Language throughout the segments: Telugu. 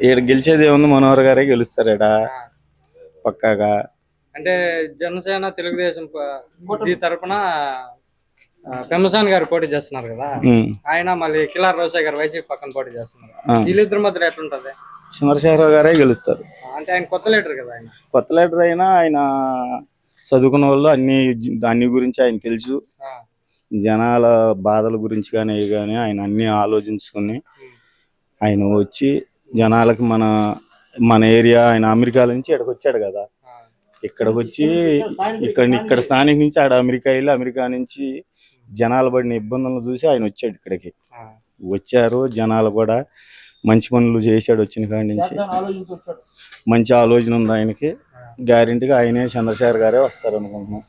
ఈడ గెలిచేది ఏముంది, మనోహర్ గారే గెలుస్తారు ఈడ పక్కాగా. అంటే జనసేన తెలుగుదేశం ఈ తరపున పెమ్మసాని గారు పోటీ చేస్తున్నారు కదా, ఆయన మళ్ళీ కిలార్ రోసయ్య గారు వైసీపీ పక్కన పోటీ చేస్తున్నారు. వీళ్ళిద్దరి మధ్య ఎట్లుంటది? చంద్రశేఖరరావు గారే గెలుస్తారు. అంటే ఆయన కొత్త లీడర్ కదా, ఆయన కొత్త లీడర్ అయినా ఆయన చదువుకున్న వాళ్ళు అన్ని గురించి ఆయన తెలుసు. జనాల బాధల గురించి కానీ ఆయన అన్ని ఆలోచించుకుని ఆయన వచ్చి జనాలకి మన ఏరియా, ఆయన అమెరికా నుంచి ఇక్కడికి వచ్చాడు కదా, ఇక్కడికి వచ్చి ఇక్కడ స్థానిక నుంచి ఆడ అమెరికా వెళ్ళి అమెరికా నుంచి జనాలు పడిన ఇబ్బందులను చూసి ఆయన వచ్చాడు ఇక్కడికి. వచ్చారు జనాలు కూడా మంచి పనులు చేశాడు. వచ్చిన కాడి నుంచి మంచి ఆలోచన ఉంది ఆయనకి. గ్యారెంటీగా ఆయనే చంద్రశేఖర్ గారే వస్తారు అనుకుంటున్నాం.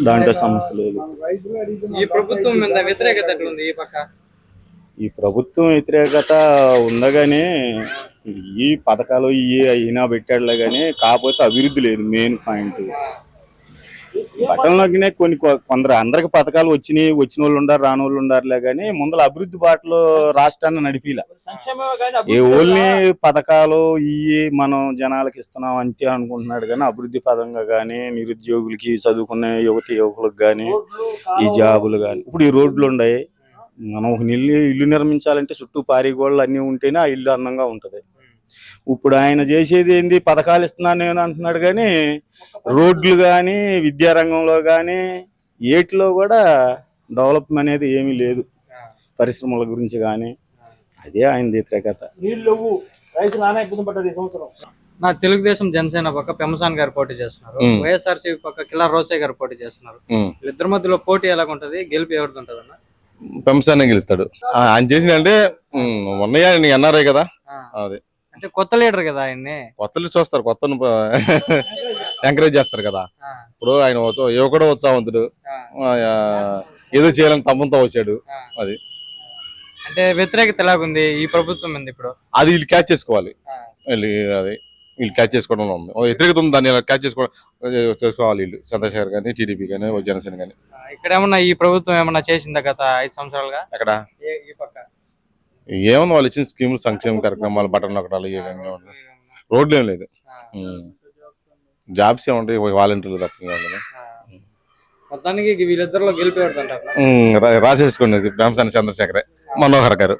దాంట్లో సమస్య లేదు. ఈ ప్రభుత్వం మీద వ్యతిరేకత ఎట్లుంది? ఈ ప్రభుత్వం వ్యతిరేకత ఉందగానే ఈ పథకాలు అయినా పెట్టాడులే కానీ, కాకపోతే అభివృద్ధి లేదు. మెయిన్ పాయింట్ పట్టణంలోకినే కొందరు అందరికి పథకాలు వచ్చిన వాళ్ళు ఉండారు, రాని వాళ్ళు ఉండారులే కానీ ముందర అభివృద్ధి బాటలో రాష్ట్రాన్ని నడిపిలా. ఏ ఓన్లీ పథకాలు మనం జనాలకి ఇస్తున్నాం అంతే అనుకుంటున్నాడు కానీ అభివృద్ధి పదంగా కానీ నిరుద్యోగులకి, చదువుకునే యువకులకు కానీ ఈ జాబులు కానీ. ఇప్పుడు ఈ రోడ్లు ఉన్నాయి, మనం ఒక ఇల్లు నిర్మించాలంటే చుట్టూ పారిగోళ్ళు అన్నీ ఉంటేనే ఆ ఇల్లు అందంగా ఉంటది. ఇప్పుడు ఆయన చేసేది ఏంది, పథకాలు ఇస్తున్నాను నేను అంటున్నాడు కానీ రోడ్లు కానీ విద్యారంగంలో కానీ ఏటిలో కూడా డెవలప్మెంట్ అనేది ఏమీ లేదు. పరిశ్రమల గురించి కానీ అదే ఆయన వ్యతిరేకత. నా తెలుగుదేశం జనసేన పక్క పెమ్మసాని గారు పోటీ చేస్తున్నారు, వైఎస్ఆర్సీపీ పక్క కిలార్ రోసయ్య గారు పోటీ చేస్తున్నారు. వీళ్ళిద్దరి మధ్యలో పోటీ ఎలాగుంటది? గెలుపు ఎవరిది ఉంటది అన్న? పెమ్మసాని గెలుస్తాడు. ఆయన చేసిన అంటే ఉన్నయ్య ఎన్ఆర్ఐ కదా, అది అంటే కొత్త లీడర్ కదా, ఆయన్ని కొత్తలు చూస్తారు, కొత్త ఎంకరేజ్ చేస్తారు కదా. ఇప్పుడు ఆయన యువకుడు ఉత్సాహవంతుడు, ఏదో చేయాలని తమ్ముతో వచ్చాడు. అది అంటే వ్యతిరేకత ఎలాగుంది ఈ ప్రభుత్వం మీద ఇప్పుడు? అది వీళ్ళు క్యాచ్ చేసుకోవాలి. వీళ్ళు క్యాచ్ చేసుకోవడంలో ఉంది వ్యతిరేకత ఉంది. దాన్ని క్యాచ్ చేసుకోవాలి వీళ్ళు, చంద్రశేఖర్ కానీ, టీడీపీ కానీ, జనసేన కానీ. ఇక్కడ ఏమన్నా ఈ ప్రభుత్వం ఏమన్నా చేసిందా గత 5 సంవత్సరాలుగా? ఎక్కడ ఈ పక్క ఏమన్నా వాళ్ళు ఇచ్చిన స్కీములు, సంక్షేమ కార్యక్రమాలు, బటన్ నొక్కడాలు, రోడ్లు ఏం లేదు. జాబ్స్ ఏముంటాయి, వాలంటీర్లు తప్ప. మొత్తానికి వీళ్ళిద్దరిలో గెలిపేవాడు రాసేసుకోండి, పెమ్మసాని చంద్రశేఖరే, మనోహర్ గారు.